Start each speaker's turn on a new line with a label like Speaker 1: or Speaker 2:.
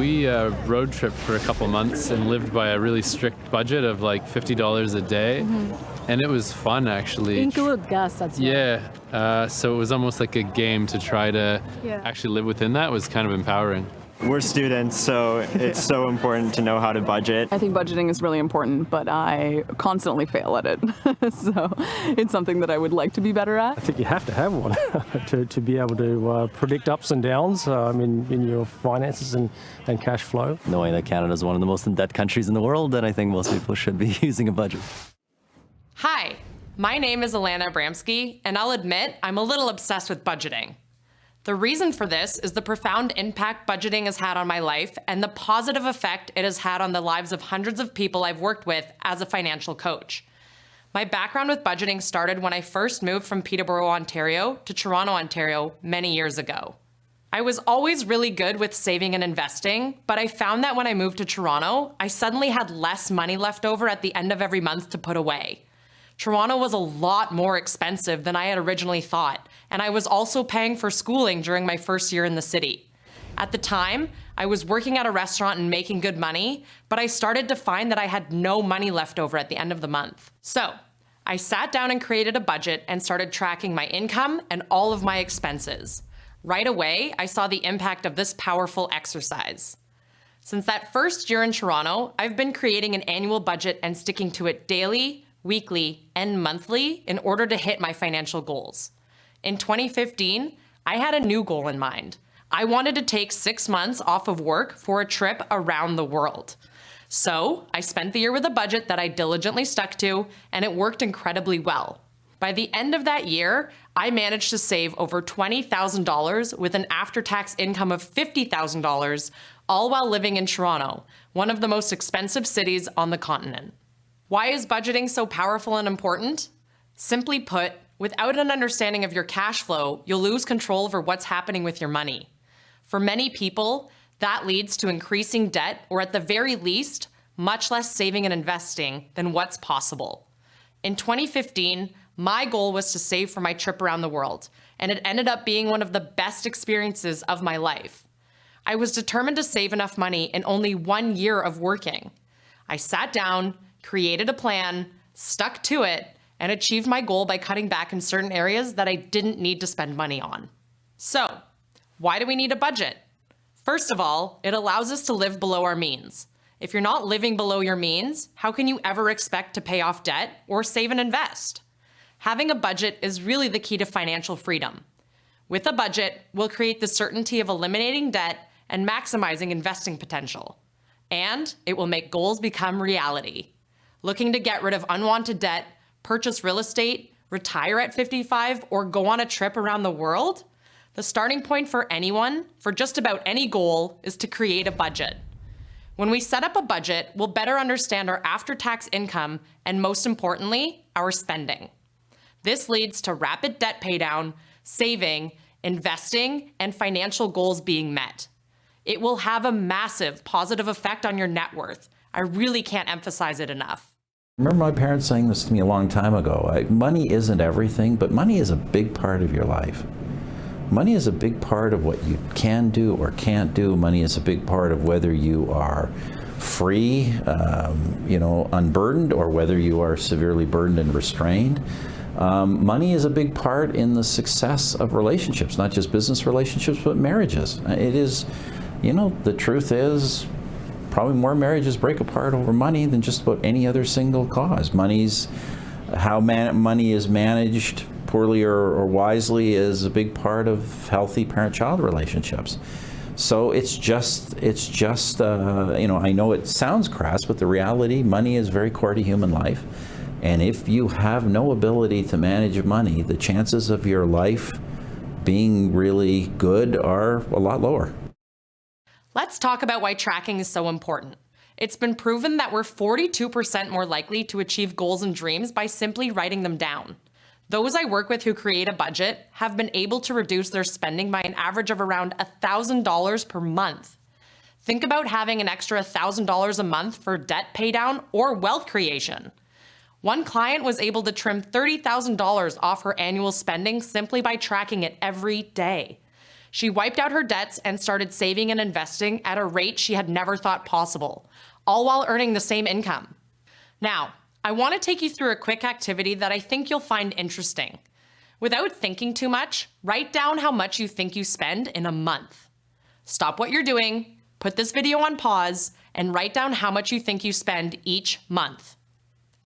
Speaker 1: We road tripped for a couple months and lived by a really strict budget of like $50 a day. And it was fun, actually.
Speaker 2: Include gas as well.
Speaker 1: Yeah. So it was almost like a game to try to actually live within that. It was kind of empowering.
Speaker 3: We're students, so it's so important to know how to budget.
Speaker 4: I think budgeting is really important, but I constantly fail at it. So it's something that I would like to be better at.
Speaker 5: I think you have to have one to be able to predict ups and downs in your finances and cash flow.
Speaker 6: Knowing that Canada is one of the most in-debt countries in the world, then I think most people should be using a budget.
Speaker 7: Hi, my name is Alana Abramsky, and I'll admit I'm a little obsessed with budgeting. The reason for this is the profound impact budgeting has had on my life and the positive effect it has had on the lives of hundreds of people I've worked with as a financial coach. My background with budgeting started when I first moved from Peterborough, Ontario to Toronto, Ontario many years ago. I was always really good with saving and investing, but I found that when I moved to Toronto, I suddenly had less money left over at the end of every month to put away. Toronto was a lot more expensive than I had originally thought, and I was also paying for schooling during my first year in the city. At the time, I was working at a restaurant and making good money, but I started to find that I had no money left over at the end of the month. So, I sat down and created a budget and started tracking my income and all of my expenses. Right away, I saw the impact of this powerful exercise. Since that first year in Toronto, I've been creating an annual budget and sticking to it daily, weekly, and monthly in order to hit my financial goals. In 2015, I had a new goal in mind. I wanted to take 6 months off of work for a trip around the world. So I spent the year with a budget that I diligently stuck to, and it worked incredibly well. By the end of that year, I managed to save over $20,000 with an after-tax income of $50,000, all while living in Toronto, one of the most expensive cities on the continent. Why is budgeting so powerful and important? Simply put, without an understanding of your cash flow, you'll lose control over what's happening with your money. For many people, that leads to increasing debt, or at the very least, much less saving and investing than what's possible. In 2015, my goal was to save for my trip around the world, and it ended up being one of the best experiences of my life. I was determined to save enough money in only 1 year of working. I sat down, created a plan, stuck to it, and achieved my goal by cutting back in certain areas that I didn't need to spend money on. So, why do we need a budget? First of all, it allows us to live below our means. If you're not living below your means, how can you ever expect to pay off debt or save and invest? Having a budget is really the key to financial freedom. With a budget, we'll create the certainty of eliminating debt and maximizing investing potential. And it will make goals become reality. Looking to get rid of unwanted debt, purchase real estate, retire at 55, or go on a trip around the world? The starting point for anyone, for just about any goal, is to create a budget. When we set up a budget, we'll better understand our after-tax income and, most importantly, our spending. This leads to rapid debt paydown, saving, investing, and financial goals being met. It will have a massive positive effect on your net worth. I really can't emphasize it enough.
Speaker 8: I remember my parents saying this to me a long time ago. Money isn't everything, but money is a big part of your life. Money is a big part of what you can do or can't do. Money is a big part of whether you are free, unburdened, or whether you are severely burdened and restrained. Money is a big part in the success of relationships, not just business relationships, but marriages. It is, the truth is, probably more marriages break apart over money than just about any other single cause. How money is managed poorly or wisely is a big part of healthy parent-child relationships. So it's just I know it sounds crass, but the reality, money is very core to human life. And if you have no ability to manage money, the chances of your life being really good are a lot lower.
Speaker 7: Let's talk about why tracking is so important. It's been proven that we're 42% more likely to achieve goals and dreams by simply writing them down. Those I work with who create a budget have been able to reduce their spending by an average of around $1,000 per month. Think about having an extra $1,000 a month for debt paydown or wealth creation. One client was able to trim $30,000 off her annual spending simply by tracking it every day. She wiped out her debts and started saving and investing at a rate she had never thought possible, all while earning the same income. Now, I want to take you through a quick activity that I think you'll find interesting. Without thinking too much, write down how much you think you spend in a month. Stop what you're doing, put this video on pause, and write down how much you think you spend each month.